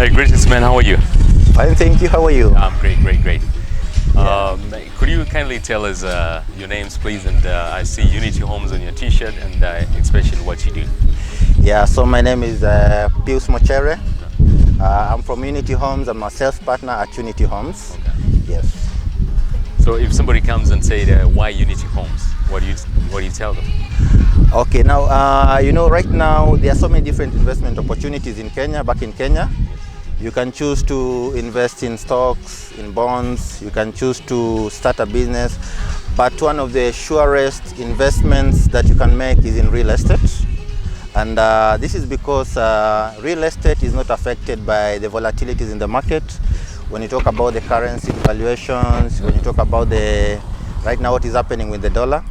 Hey, greetings, man. How are you? Fine, thank you. How are you? I'm great. Could you kindly tell us your names, please? And I see Unity Homes on your T-shirt, and especially what you do. Yeah, so my name is Pius Mochere. I'm from Unity Homes. I'm a sales partner at Unity Homes. Okay. Yes. So if somebody comes and say, why Unity Homes? What do you tell them? Okay, now right now there are so many different investment opportunities in Kenya. Back in Kenya, you can choose to invest in stocks, in bonds. You can choose to start a business, but one of the surest investments that you can make is in real estate. And this is because real estate is not affected by the volatilities in the market. When you talk about the currency valuations, when you talk about right now what is happening with the dollar.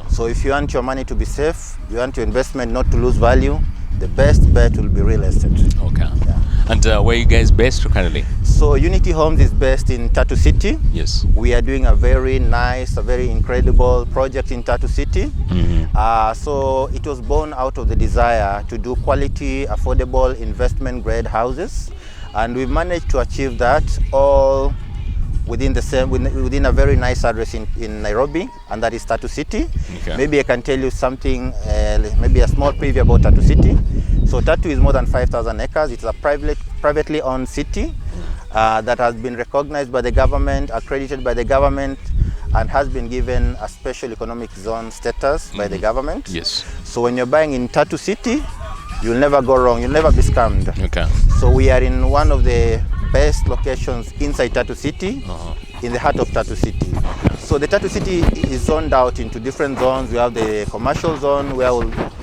So if you want your money to be safe, you want your investment not to lose value, the best bet will be real estate. Okay. Yeah. And where are you guys based currently? So Unity Homes is based in Tatu City. Yes. We are doing a very nice, a very incredible project in Tatu City. Mm-hmm. So it was born out of the desire to do quality, affordable, investment grade houses. And we've managed to achieve that all within a very nice address in Nairobi, and that is Tatu City. Okay. Maybe I can tell you something, maybe a small preview about Tatu City. So Tatu is more than 5,000 acres. It's a privately owned city that has been recognized by the government, accredited by the government, and has been given a special economic zone status by the government. Yes. So when you're buying in Tatu City, you'll never go wrong. You'll never be scammed. Okay. So we are in one of the best locations inside Tatu City, in the heart of Tatu City. So the Tatu City is zoned out into different zones. We have the commercial zone where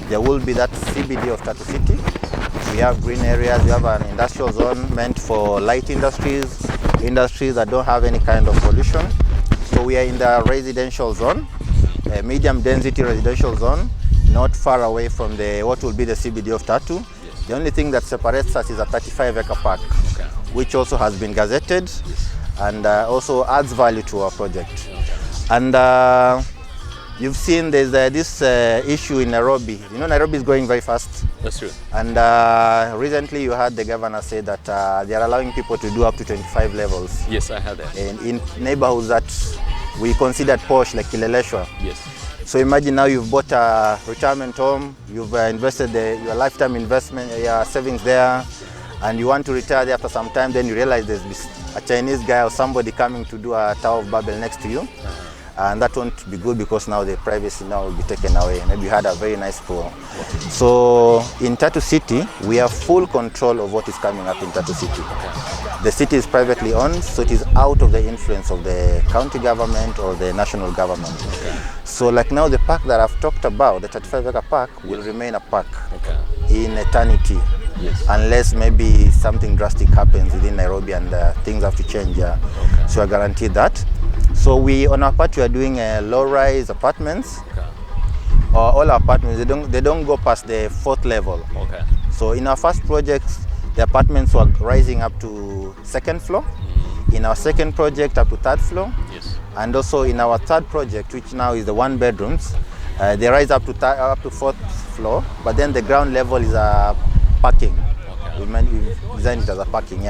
there will be that CBD of Tatu City. We have green areas. We have an industrial zone meant for light industries that don't have any kind of pollution. So we are in the residential zone, a medium density residential zone, not far away from what will be the CBD of Tatu. Yes. The only thing that separates us is a 35-acre park, which also has been gazetted and also adds value to our project. And you've seen there's this issue in Nairobi. You know, Nairobi is growing very fast. That's true. And recently you heard the governor say that they are allowing people to do up to 25 levels. Yes, I heard that. In neighborhoods that we considered posh, like Kileleshwa. Yes. So imagine now you've bought a retirement home, you've invested your lifetime investment, your savings there, and you want to retire there after some time, then you realize there's a Chinese guy or somebody coming to do a Tower of Babel next to you. And that won't be good because now the privacy now will be taken away. Maybe you had a very nice pool. So in Tatu City, we have full control of what is coming up in Tatu City. The city is privately owned, so it is out of the influence of the county government or the national government. So like now the park that I've talked about, the 35-acre park, will remain a park in eternity. Yes. Unless maybe something drastic happens within Nairobi and things have to change. So I guarantee that. So on our part, we are doing low-rise apartments. All our apartments, they don't go past the 4th level. So in our first projects, the apartments were rising up to 2nd floor. In our second project, up to 3rd floor. Yes. And also in our 3rd project, which now is the 1 bedrooms, they rise up to 4th floor. But then the ground level is parking. We've designed it as a parking,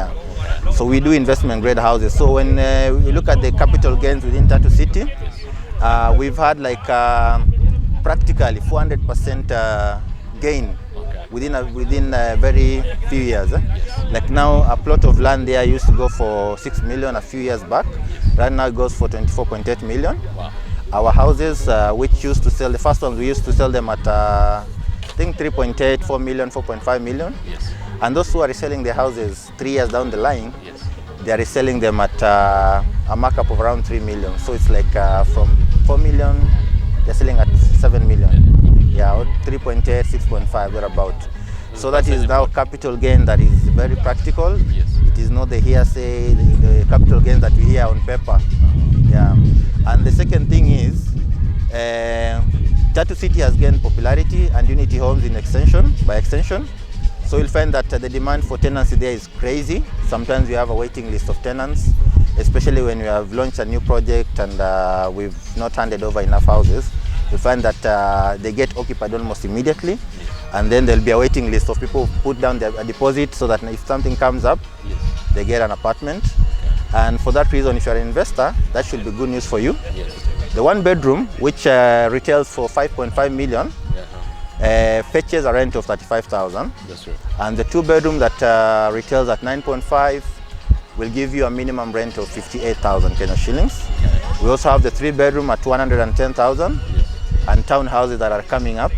So we do investment grade houses. So when we look at the capital gains within Tatu City, we've had like practically 400% gain within a very few years. Like now, a plot of land there used to go for 6 million a few years back. Right now it goes for 24.8 million. Wow. Our houses, which used to sell, the first ones we used to sell them at I think 3.8, 4 million, 4.5 million. Yes. And those who are reselling their houses 3 years down the line, they are reselling them at a markup of around 3 million. So it's like from 4 million, they're selling at 7 million. Or 3.8, 6.5, thereabout. So that is now capital gain that is very practical. Yes. It is not the hearsay, the capital gains that we hear on paper. And the second thing is, Tatu City has gained popularity and Unity Homes by extension. So you'll find that the demand for tenancy there is crazy. Sometimes we have a waiting list of tenants, especially when we have launched a new project and we've not handed over enough houses. You find that they get occupied almost immediately. and then there'll be a waiting list of people who put down a deposit so that if something comes up, Yes. they get an apartment. And for that reason, if you're an investor, that should be good news for you. Yes. The one bedroom, which retails for 5.5 million, fetches a rent of 35,000. That's right. And the two bedroom that retails at 9.5 will give you a minimum rent of 58,000 Kenya shillings. Okay. We also have the three bedroom at 110,000, Yes. and townhouses that are coming up.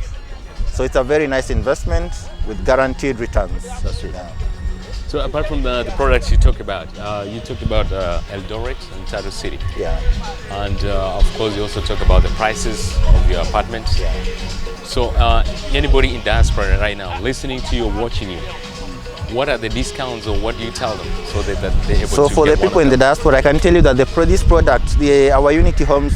So it's a very nice investment with guaranteed returns. That's right. So apart from the products you talked about Eldoret and Tatu City. Yeah. And of course you also talk about the prices of your apartments. Yeah. So anybody in diaspora right now listening to you or watching you, what are the discounts or what do you tell them so that they're able So to for the get one people of in the them? diaspora, I can tell you that these products, our Unity homes,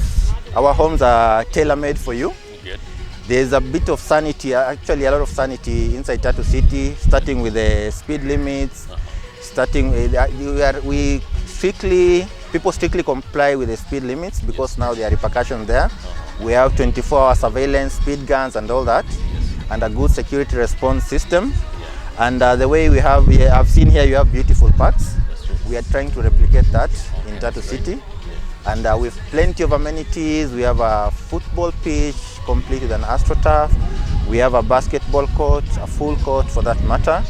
our homes are tailor-made for you. Good. There's a bit of sanity, actually a lot of sanity inside Tatu City, starting with the speed limits, people strictly comply with the speed limits because now there are repercussions there. We have 24-hour surveillance, speed guns and all that, and a good security response system. And the way I've seen here, you have beautiful parks. We are trying to replicate that in Tatu City. And with plenty of amenities, we have a football pitch complete with an AstroTurf. We have a basketball court, a full court for that matter.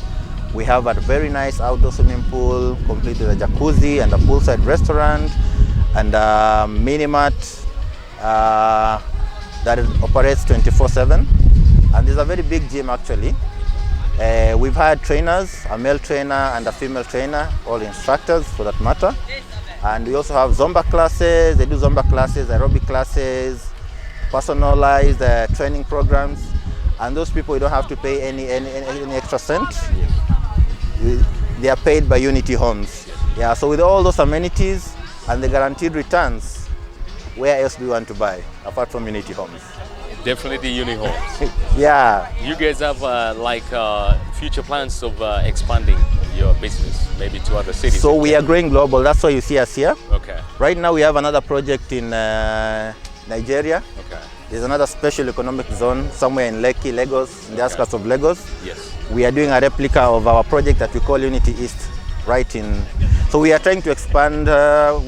We have a very nice outdoor swimming pool, complete with a jacuzzi and a poolside restaurant, and a mini-mart that operates 24/7. And there's a very big gym actually. We've had trainers, a male trainer and a female trainer, all instructors for that matter. And we also have Zumba classes. They do Zumba classes, aerobic classes, personalized training programs. And those people, you don't have to pay any extra cent. They are paid by Unity Homes. Yeah, so with all those amenities and the guaranteed returns, where else do you want to buy apart from Unity Homes? Definitely Uni Homes. Yeah. You guys have future plans of expanding your business maybe to other cities? So we are growing global. That's why you see us here. Okay. Right now we have another project in Nigeria. Okay. There's another special economic zone somewhere in Lekki, Lagos, in the outskirts of Lagos. Yes. We are doing a replica of our project that we call Unity East, right in. So we are trying to expand.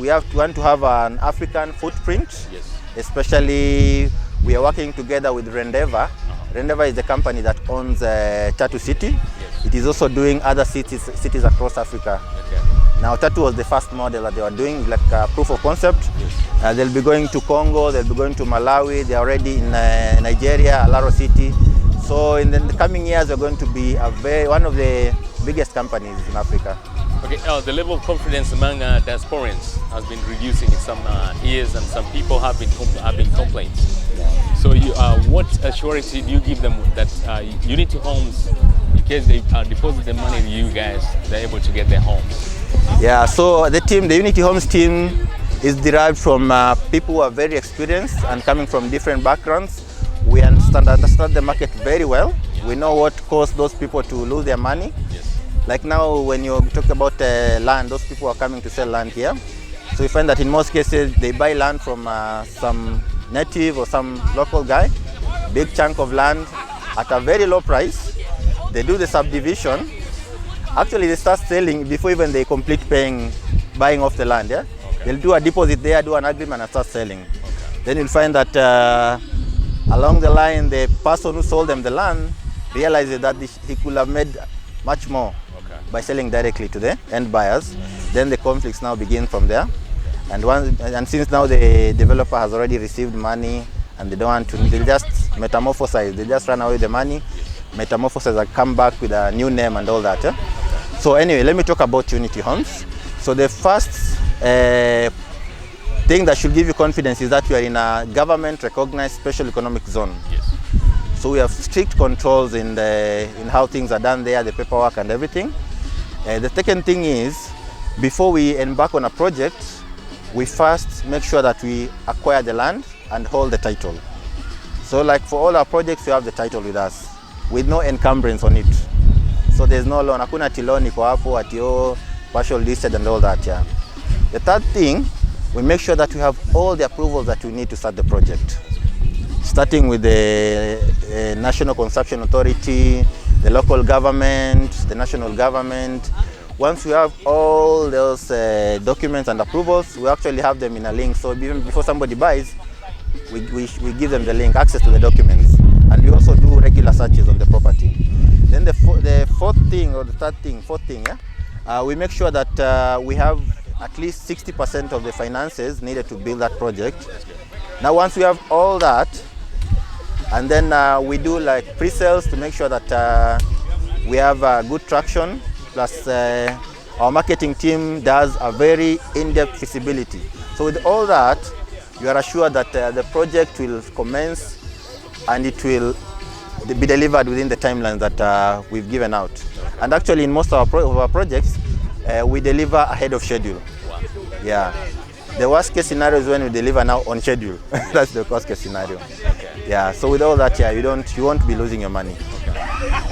We want to have an African footprint. Yes. Especially, we are working together with Rendeva. Rendeva is the company that owns Tatu City. Yes. It is also doing other cities across Africa. Okay. Now Tatu was the first model that they were doing, like a proof of concept. Yes. They'll be going to Congo, they'll be going to Malawi, they're already in Nigeria, Alaro City. So in the coming years, we're going to be one of the biggest companies in Africa. Okay, the level of confidence among diasporans has been reducing in some years, and some people have been complaints. Yeah. So, what assurance do you give them that Unity Homes, in case they deposit the money to you guys, they're able to get their homes? Yeah. So the Unity Homes team is derived from people who are very experienced and coming from different backgrounds. We understand the market very well. We know what caused those people to lose their money. Yes. Like now, when you talk about land, those people are coming to sell land here. So we find that in most cases, they buy land from some native or some local guy, big chunk of land at a very low price. They do the subdivision. Actually, they start selling before even they complete buying off the land. Yeah? Okay. They'll do a deposit there, do an agreement, and start selling. Okay. Then you'll find that along the line, the person who sold them the land realizes that he could have made much more by selling directly to the end buyers. Then the conflicts now begin from there. And since now the developer has already received money and they don't want to, they just metamorphosize, they just run away with the money, metamorphosize and come back with a new name and all that. Yeah? So anyway, let me talk about Unity Homes. So the first thing that should give you confidence is that you are in a government-recognized special economic zone. Yes. So we have strict controls in how things are done there, the paperwork and everything. The second thing is, before we embark on a project, we first make sure that we acquire the land and hold the title. So like for all our projects, we have the title with us, with no encumbrance on it. So there's no loan, hakuna tiloni iko hapo, ati partial listed and all that, yeah. The third thing, we make sure that we have all the approvals that we need to start the project. starting with the National Construction Authority, the local government, the national government. Once we have all those documents and approvals, we actually have them in a link. So even before somebody buys, we give them the link, access to the documents. And we also do regular searches on the property. Then the fourth thing, or the fourth thing, we make sure that we have at least 60% of the finances needed to build that project. Now once we have all that, and then we do like pre-sales to make sure that we have good traction, plus our marketing team does a very in-depth feasibility. So with all that, you are assured that the project will commence and it will be delivered within the timelines that we've given out. And actually in most of our projects, we deliver ahead of schedule. Wow. Yeah. The worst case scenario is when we deliver now on schedule. That's the worst case scenario. Okay. Yeah. So with all that, you won't be losing your money.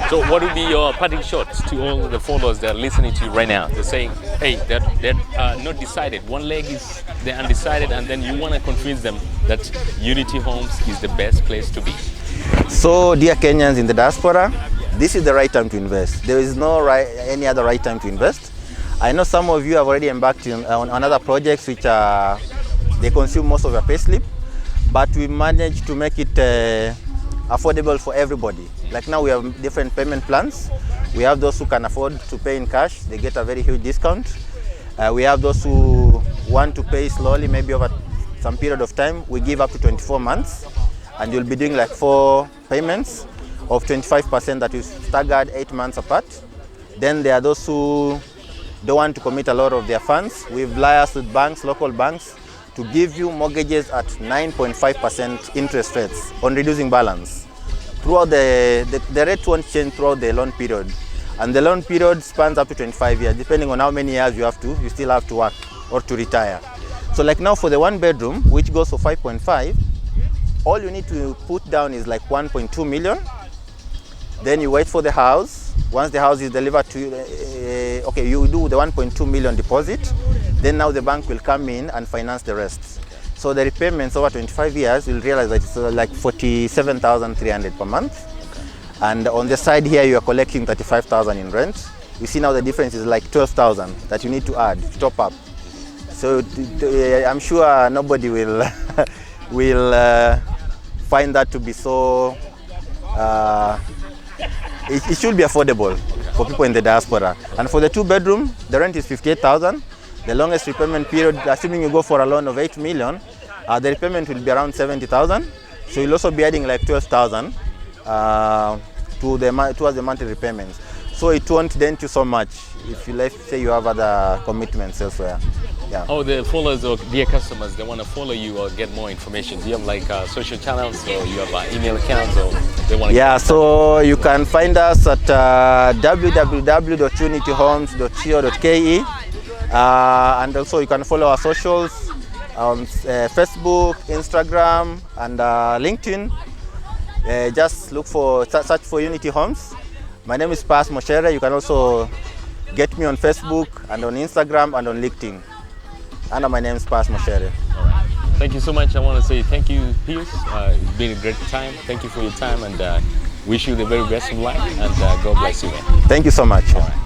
So what would be your parting shots to all the followers that are listening to you right now? They're saying, hey, they're not decided. One leg is they're undecided, and then you want to convince them that Unity Homes is the best place to be. So dear Kenyans in the diaspora, this is the right time to invest. There is no any other right time to invest. I know some of you have already embarked on other projects which they consume most of your payslip, but we managed to make it affordable for everybody. Like now we have different payment plans. We have those who can afford to pay in cash, they get a very huge discount. We have those who want to pay slowly, maybe over some period of time. We give up to 24 months, and you'll be doing like 4 payments of 25% that is staggered 8 months apart. Then there are those who don't want to commit a lot of their funds. We've liaised with banks, local banks, to give you mortgages at 9.5% interest rates on reducing balance. Throughout the rate won't change throughout the loan period. And the loan period spans up to 25 years, depending on how many years you still have to work or to retire. So like now for the 1 bedroom, which goes for 5.5, all you need to put down is like 1.2 million. Then you wait for the house. Once the house is delivered to you, okay, you do the 1.2 million deposit. Then now the bank will come in and finance the rest. So the repayments over 25 years, you'll realize that it's like 47,300 per month. And on the side here, you are collecting 35,000 in rent. You see now the difference is like 12,000 that you need to add, to top up. So I'm sure nobody will find that to be so. It should be affordable for people in the diaspora. And for the 2 bedroom, the rent is 58,000. The longest repayment period, assuming you go for a loan of 8 million, the repayment will be around 70,000. So you'll also be adding like 12,000 towards the monthly repayments. So it won't dent you so much if you, let's say, you have other commitments elsewhere. Yeah. Oh, the followers or dear customers, they want to follow you or get more information. Do you have like social channels, or you have email accounts, or they want to? Yeah, so you can find us at www.unityhomes.co.ke, and also you can follow our socials on Facebook, Instagram, and LinkedIn. Just search for Unity Homes. My name is Pas Moshere. You can also get me on Facebook and on Instagram and on LinkedIn. And my name is Pas Moshere. All right. Thank you so much. I want to say thank you, Pius. It's been a great time. Thank you for your time, and wish you the very best of luck, and God bless you, man. Thank you so much. All right.